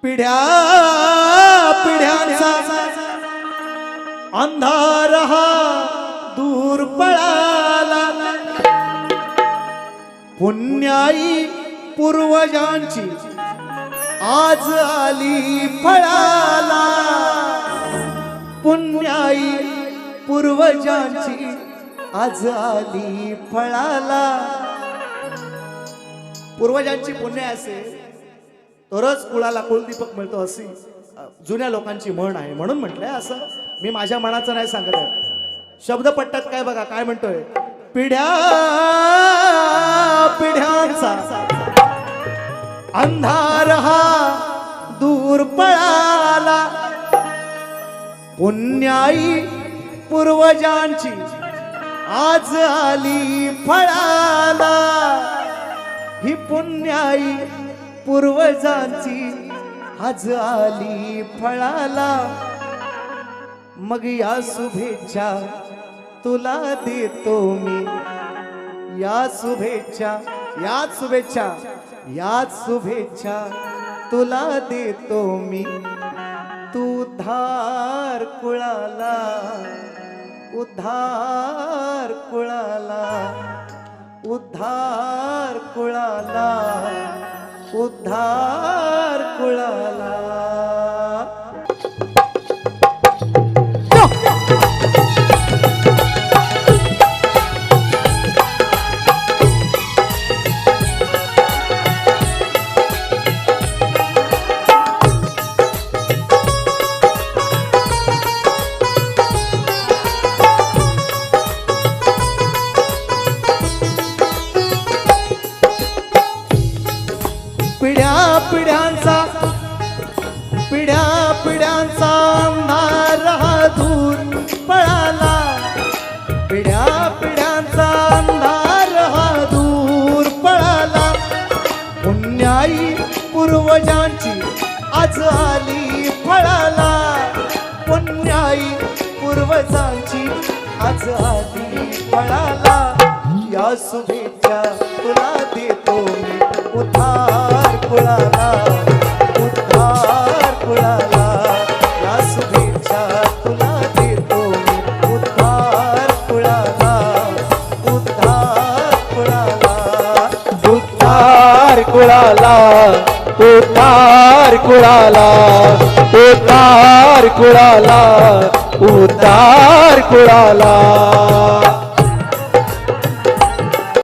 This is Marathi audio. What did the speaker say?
पिढ्या पिढ्यांचा अंधार हा दूर पळाला, पुण्याई पूर्वजांची आज आली फळाला, पुण्याई पूर्वजांची आज आली फळाला। पूर्वजांची पुण्य असेल तरच कुळाला कुलदीपक मिळतो अशी जुन्या लोकांची म्हण आहे, म्हणून म्हटलंय असं। मी माझ्या मनाचं नाही सांगत आहे, शब्द पट्ट्यात काय बघा काय म्हणतोय, पिढ्या पिढ्यांचा अंधार हा दूर पळाला, पुण्याई पूर्वजांची आज आली फळाला, ही पुण्याई पूर्वजांची आज आली फळाला। मग या शुभेच्छा तुला देतो मी, या शुभेच्छा याच शुभेच्छा याच शुभेच्छा तुला देतो मी। तू धार कुळाला उद्धार कुळाला, उद्धार कुळाला, उद्धार कुळाला। पिढ्या पिढ्यांचा पिढ्या पिढ्यांचा अंधार हा दूर पळाला, पिढ्या पिढ्यांचा अंधार हा दूर पळाला, पुण्याई पूर्वजांची आज आली फळाला, पुण्याई पूर्वजांची आज आली फळाला। या शुभेच्छा तुला देतो मी, उद्धार कुळाला, उद्धार कुळाला। या शुभेच्छा तुला देतो मी, उद्धार कुळाला, उद्धार कुळाला, उद्धार कुळाला, उद्धार कुळाला, उद्धार कुळाला, उद्धार कुळाला।